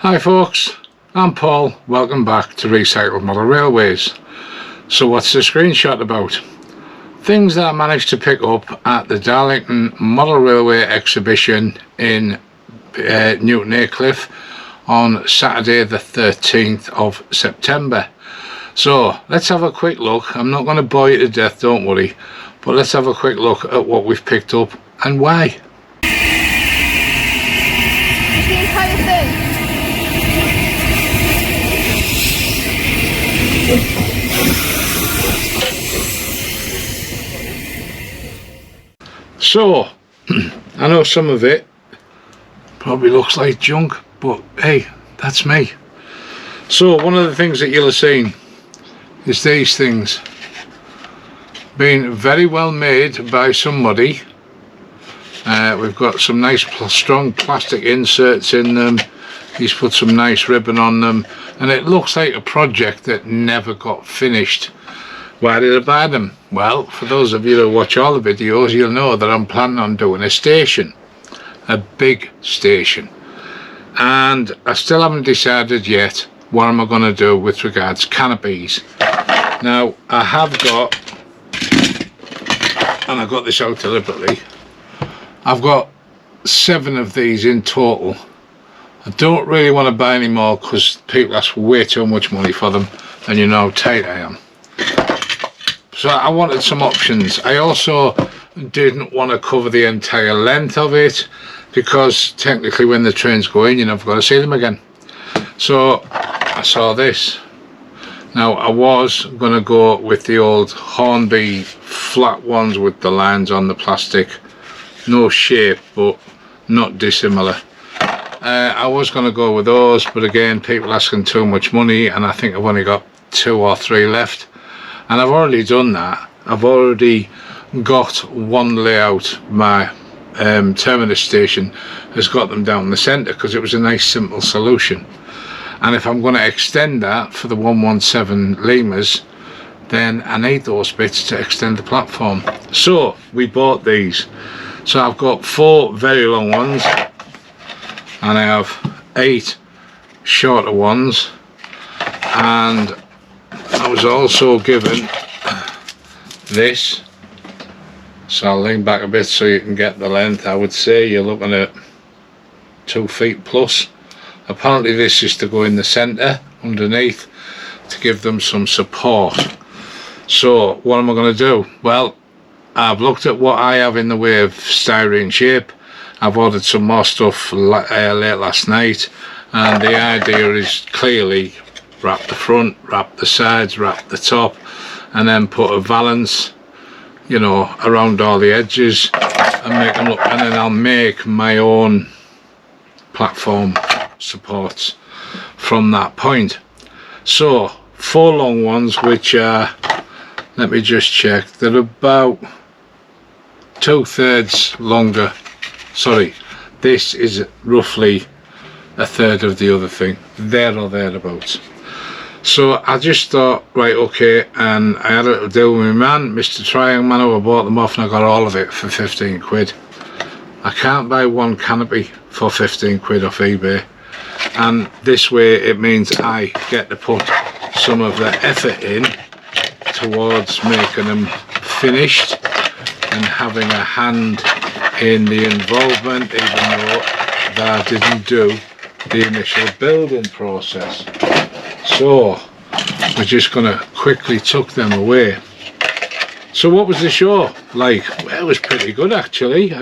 Hi folks, I'm Paul. Welcome back to Recycled Model Railways. So what's the screenshot about? Things that I managed to pick up at the Darlington Model Railway Exhibition in Newton Aycliffe on Saturday the 13th of September. So let's have a quick look. I'm not going to bore you to death, don't worry, but let's have a quick look at what we've picked up and why. The entire thing. So, I know some of it probably looks like junk, but hey, that's me. So, one of the things that you'll have seen is these things. Been very well made by somebody. We've got some nice strong plastic inserts in them. He's put some nice ribbon on them, and it looks like a project that never got finished. Why did I buy them? Well, for those of you that watch all the videos, you'll know that I'm planning on doing a station, a big station, and I still haven't decided yet what am I going to do with regards canopies. Now I have got, and I got this out deliberately, I've got 7 of these in total. I don't really want to buy any more because people ask way too much money for them, and you know how tight I am. So I wanted some options. I also didn't want to cover the entire length of it because technically when the trains go in, you never got to see them again. So I saw this. Now I was going to go with the old Hornby flat ones with the lines on the plastic. No shape, but not dissimilar. I was going to go with those, but again, people asking too much money, and I think I've only got 2 or 3 left. And I've already done that. I've already got one layout. My terminus station has got them down the centre because it was a nice simple solution. And if I'm going to extend that for the 117 lemurs, then I need those bits to extend the platform. So we bought these. So I've got 4 very long ones, and I have 8 shorter ones, and I was also given this, so I'll lean back a bit so you can get the length. I would say you're looking at 2 feet plus. Apparently this is to go in the centre underneath to give them some support. So what am I going to do? Well, I've looked at what I have in the way of styrene shape. I've ordered some more stuff late last night, and the idea is clearly wrap the front, wrap the sides, wrap the top, and then put a valance, you know, around all the edges and make them look, and then I'll make my own platform supports from that point. So 4 long ones, which are, let me just check, they're about 2/3 longer. Sorry, this is roughly 1/3 of the other thing, there or thereabouts. So I just thought, right, okay, and I had a little deal with my man, Mr. Triangle Man, who I bought them off, and I got all of it for 15 quid. I can't buy one canopy for 15 quid off eBay, and this way it means I get to put some of the effort in towards making them finished and having a hand in the involvement, even though that I didn't do the initial building process. So we're just gonna quickly tuck them away. So what was the show like? Well, it was pretty good actually.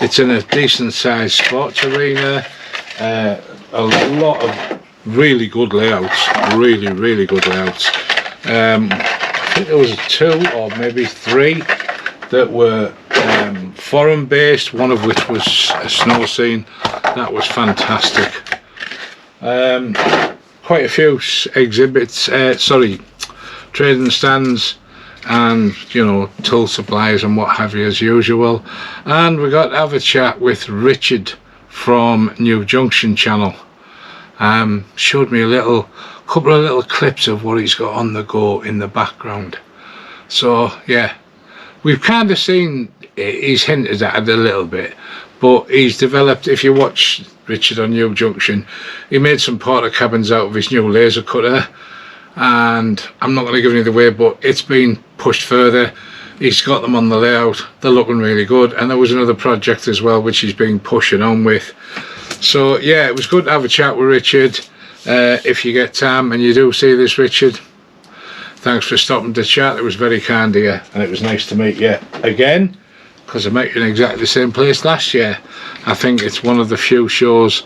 It's in a decent sized sports arena. A lot of really good layouts, really good layouts. I think there was 2 or maybe 3 that were foreign based, one of which was a snow scene. That was fantastic. Quite a few exhibits, trading stands, and you know, tool supplies and what have you as usual. And we got to have a chat with Richard from New Junction channel. Showed me a couple of little clips of what he's got on the go in the background. So yeah, we've kind of seen it, he's hinted at it a little bit, but he's developed, if you watch Richard on New Junction, he made some porta cabins out of his new laser cutter, and I'm not going to give anything away, but it's been pushed further. He's got them on the layout, they're looking really good, and there was another project as well which he's been pushing on with. So yeah, it was good to have a chat with Richard. If you get time and you do see this, Richard, thanks for stopping to chat. It was very kind of you, and it was nice to meet you again, because I met you in exactly the same place last year. I think it's one of the few shows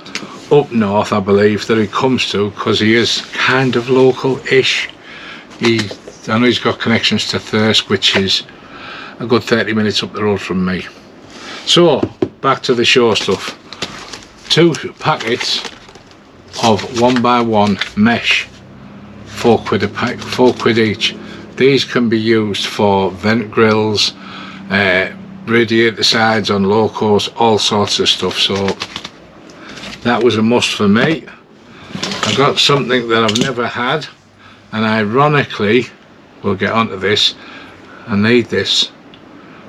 up north, I believe, that he comes to, because he is kind of local-ish. I know he's got connections to Thirsk, which is a good 30 minutes up the road from me. So back to the show stuff. 2 packets of 1x1 mesh, £4 a pack, £4 each. These can be used for vent grills, radiator sides on locos, all sorts of stuff. So that was a must for me. I got something that I've never had, and ironically, we'll get onto this, I need this,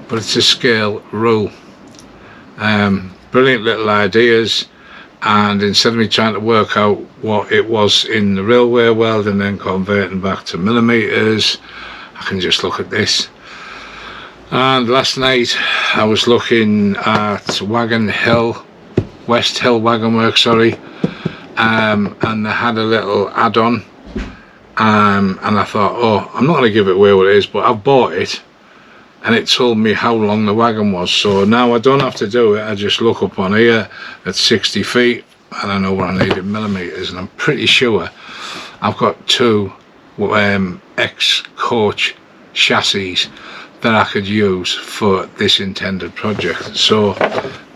but it's a scale rule. Brilliant little ideas, and instead of me trying to work out what it was in the railway world and then converting back to millimeters, I can just look at this. And last night I was looking at West Hill Wagon Works, sorry, and they had a little add-on, and I thought, oh, I'm not going to give it away what it is, but I've bought it, and it told me how long the wagon was. So now I don't have to do it, I just look up on here at 60 feet and I know what I need in millimeters, and I'm pretty sure I've got 2 ex-coach chassis that I could use for this intended project. So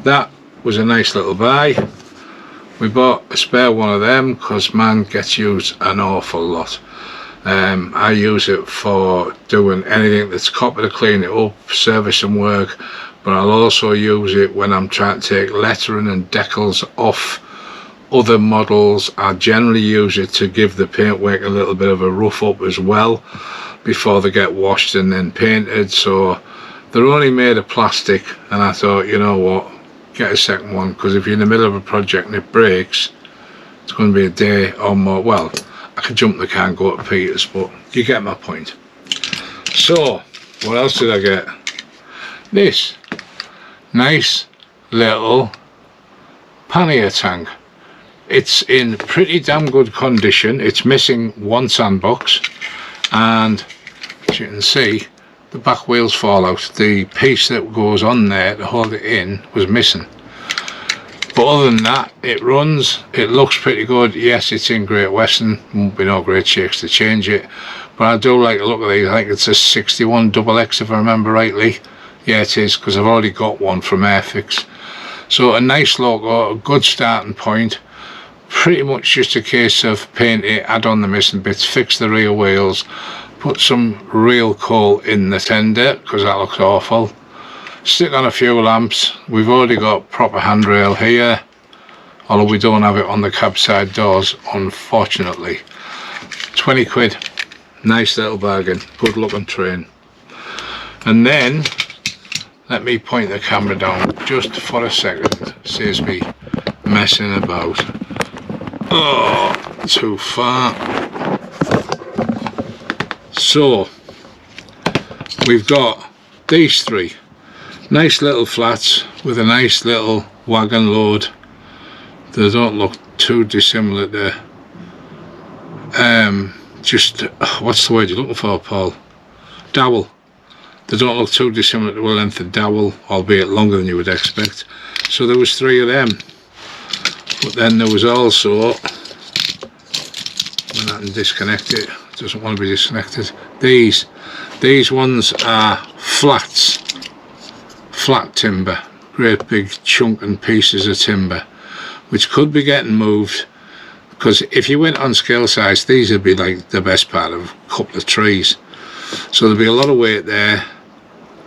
that was a nice little buy. We bought a spare one of them because man gets used an awful lot. I use it for doing anything that's copper to clean it up, service and work, but I'll also use it when I'm trying to take lettering and decals off other models. I generally use it to give the paintwork a little bit of a rough up as well before they get washed and then painted. So they're only made of plastic, and I thought, you know what, get a second one, because if you're in the middle of a project and it breaks, it's going to be a day or more. Well, I could jump the car and go to Peter's, but you get my point. So what else did I get? This nice little pannier tank. It's in pretty damn good condition. It's missing 1 sandbox, and as you can see, the back wheels fall out. The piece that goes on there to hold it in was missing. But other than that, it runs, it looks pretty good. Yes, it's in Great Western, won't be no great shakes to change it, but I do like the look of these. I think it's a 61 XX if I remember rightly. Yeah, it is, because I've already got one from Airfix. So a nice logo, a good starting point. Pretty much just a case of paint it, add on the missing bits, fix the rear wheels, put some real coal in the tender, because that looks awful. Stick on a few lamps. We've already got proper handrail here, although we don't have it on the cab side doors, unfortunately. 20 quid, nice little bargain, good looking train. And then let me point the camera down just for a second, saves me messing about. Oh, too far. So we've got these 3 nice little flats with a nice little wagon load. They don't look too dissimilar to just, what's the word you're looking for, Paul? Dowel. They don't look too dissimilar to a length of dowel, albeit longer than you would expect. So there was 3 of them. But then there was also, when I can disconnect it, it doesn't want to be disconnected. These ones are flats, flat timber, great big chunking pieces of timber, which could be getting moved, because if you went on scale size, these would be like the best part of a couple of trees. So there'll be a lot of weight there,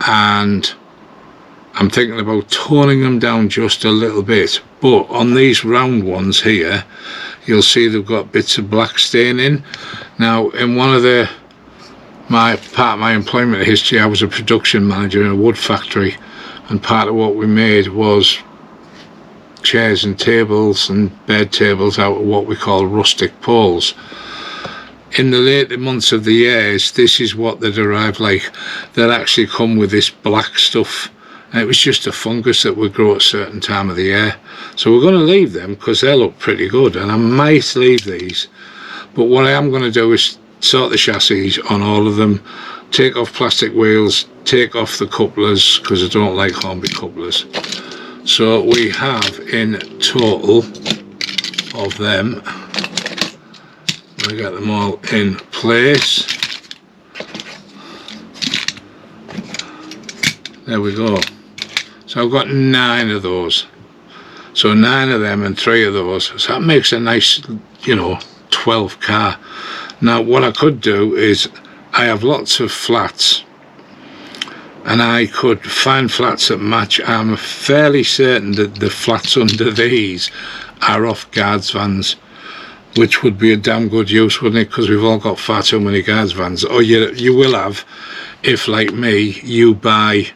and I'm thinking about toning them down just a little bit. But on these round ones here, you'll see they've got bits of black stain in. Now, in one of part of my employment history, I was a production manager in a wood factory, and part of what we made was chairs and tables and bed tables out of what we call rustic poles. In the later months of the years, this is what they'd arrive like. They'd actually come with this black stuff, and it was just a fungus that would grow at a certain time of the year. So we're going to leave them because they look pretty good, and I might leave these, but what I am going to do is sort the chassis on all of them, take off plastic wheels, take off the couplers because I don't like Hornby couplers. So we have in total of them, we get them all in place. There we go. So I've got 9 of those. So 9 of them and 3 of those. So that makes a nice, 12 car. Now what I could do is, I have lots of flats, and I could find flats that match. I'm fairly certain that the flats under these are off guards vans, which would be a damn good use, wouldn't it? Because we've all got far too many guards vans. Or you will have, if like me, you buy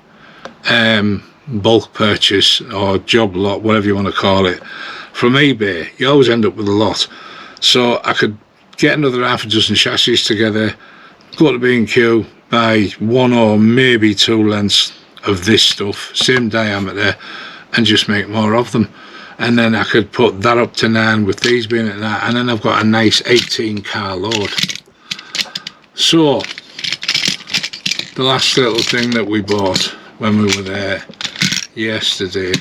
bulk purchase or job lot, whatever you want to call it, from eBay. You always end up with a lot. So I could get another half a dozen chassis together, go to B&Q, buy 1 or maybe 2 lengths of this stuff, same diameter, and just make more of them. And then I could put that up to 9 with these being at that, and then I've got a nice 18 car load. So the last little thing that we bought when we were there yesterday,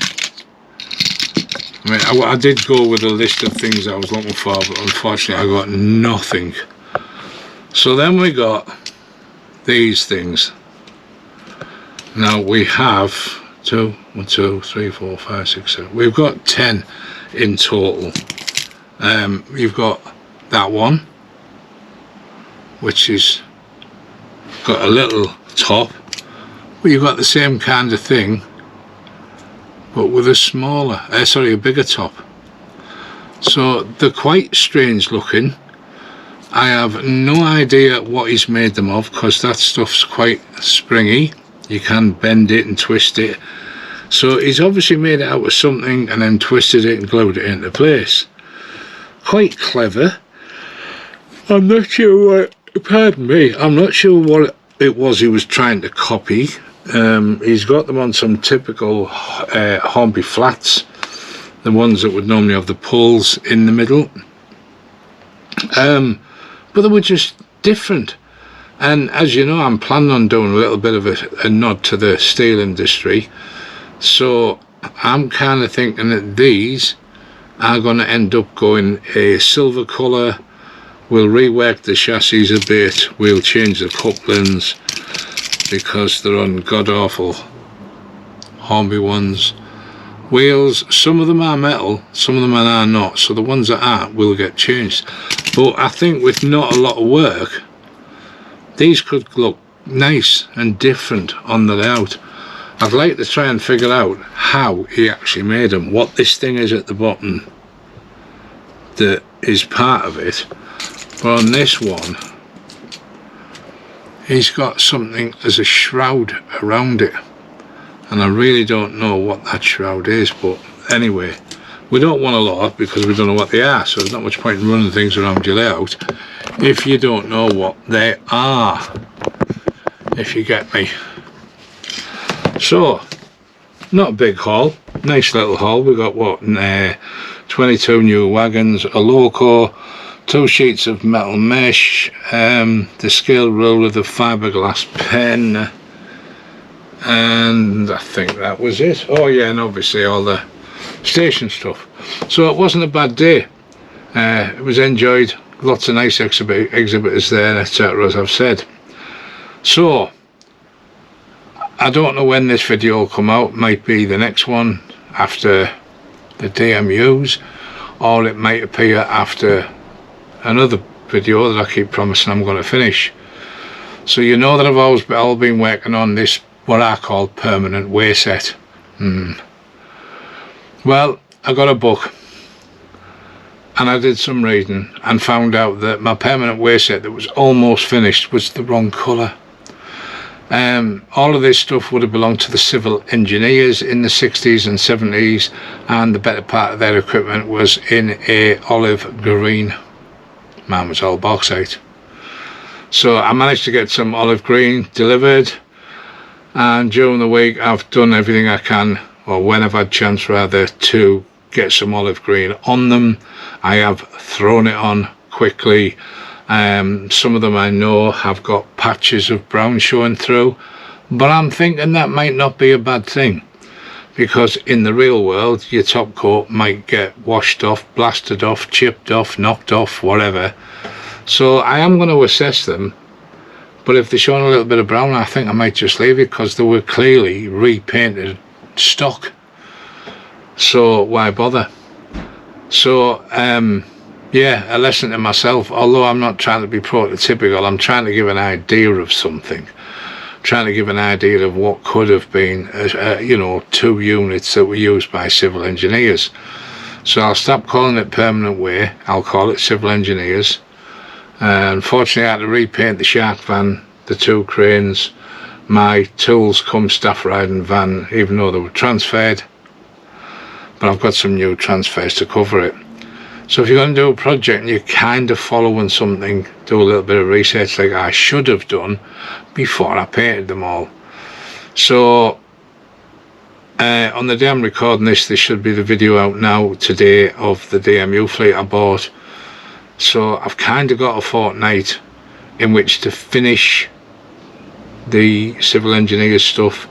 I did go with a list of things I was looking for, but unfortunately I got nothing. So then we got these things. Now we have 1, 2, 3, 4, 5, 6, 7. We've got 10 in total. You've got that one, which is got a little top, but you've got the same kind of thing, but with a bigger top. So they're quite strange looking. I have no idea what he's made them of, because that stuff's quite springy. You can bend it and twist it. So he's obviously made it out of something and then twisted it and glued it into place. Quite clever. I'm not sure what, pardon me, I'm not sure what it was he was trying to copy. He's got them on some typical Hornby flats, the ones that would normally have the poles in the middle. But they were just different. And as you know, I'm planning on doing a little bit of a nod to the steel industry. So I'm kind of thinking that these are going to end up going a silver colour. We'll rework the chassis a bit. We'll change the couplings because they're on god-awful Hornby ones. Wheels, some of them are metal, some of them are not. So the ones that aren't will get changed. But I think with not a lot of work, these could look nice and different on the layout. I'd like to try and figure out how he actually made them, what this thing is at the bottom that is part of it. But on this one, he's got something as a shroud around it, and I really don't know what that shroud is. But anyway, we don't want a lot because we don't know what they are, so there's not much point in running things around your layout if you don't know what they are, if you get me. So not a big haul, nice little haul. We got what, 22 new wagons, a loco, 2 sheets of metal mesh, the scale ruler, the fiberglass pen, and I think that was it. Oh yeah, and obviously all the station stuff. So it wasn't a bad day. It was enjoyed, lots of nice exhibitors there, etc., as I've said. So I don't know when this video will come out. It might be the next one after the DMUs, or it might appear after another video that I keep promising I'm going to finish. So you know that I've always been working on this, what I call permanent way set. Well, I got a book and I did some reading and found out that my permanent way set that was almost finished was the wrong colour. All of this stuff would have belonged to the civil engineers in the 60s and 70s, and the better part of their equipment was in a olive green. Mine was all bauxite. So I managed to get some olive green delivered, and during the week I've done everything I can, or when I've had chance rather, to get some olive green on them. I have thrown it on quickly. Some of them I know have got patches of brown showing through, but I'm thinking that might not be a bad thing, because in the real world your top coat might get washed off, blasted off, chipped off, knocked off, whatever. So I am going to assess them, but if they're showing a little bit of brown, I think I might just leave it, because they were clearly repainted stock, so why bother? So yeah, a lesson to myself. Although I'm not trying to be prototypical, I'm trying to give an idea of something, trying to give an idea of what could have been, you know, 2 units that were used by civil engineers. So I'll stop calling it permanent way, I'll call it civil engineers. Unfortunately I had to repaint the shark van, the 2 cranes, my tools come staff riding van, even though they were transferred, but I've got some new transfers to cover it. So if you're going to do a project and you're kind of following something, do a little bit of research like I should have done before I painted them all. So on the day I'm recording this, there should be the video out now today of the DMU fleet I bought. So I've kind of got a fortnight in which to finish the civil engineer stuff,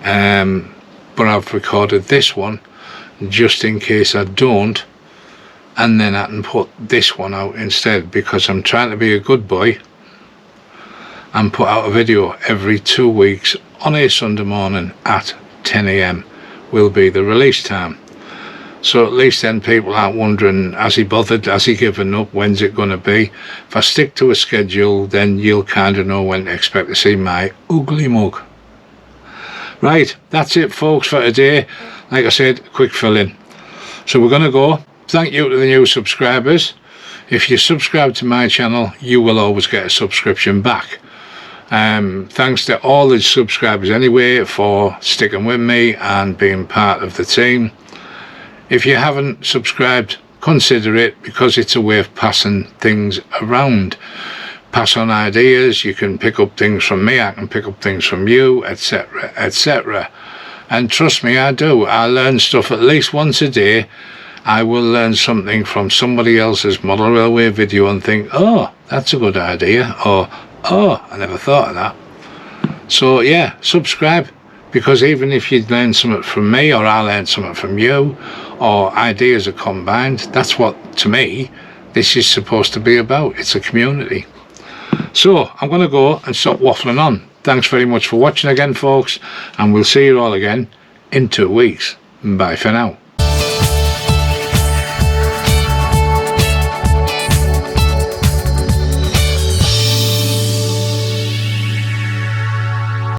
but I've recorded this one just in case I don't, and then I can put this one out instead, because I'm trying to be a good boy and put out a video every 2 weeks on a Sunday morning at 10 AM will be the release time. So at least then people aren't wondering, has he bothered, has he given up, when's it going to be? If I stick to a schedule, then you'll kind of know when to expect to see my ugly mug. Right, that's it folks for today. Like I said, quick fill in. So we're going to go. Thank you to the new subscribers. If you subscribe to my channel, you will always get a subscription back. Thanks to all the subscribers anyway for sticking with me and being part of the team. If you haven't subscribed, consider it, because it's a way of passing things around. Pass on ideas, you can pick up things from me, I can pick up things from you, etc, etc. And trust me, I do. I learn stuff at least once a day. I will learn something from somebody else's model railway video and think, oh, that's a good idea, or oh, I never thought of that. So yeah, subscribe, because even if you learn something from me, or I learn something from you, or ideas are combined, that's what, to me, this is supposed to be about. It's a community. So I'm going to go and stop waffling on. Thanks very much for watching again folks, and we'll see you all again in 2 weeks. Bye for now.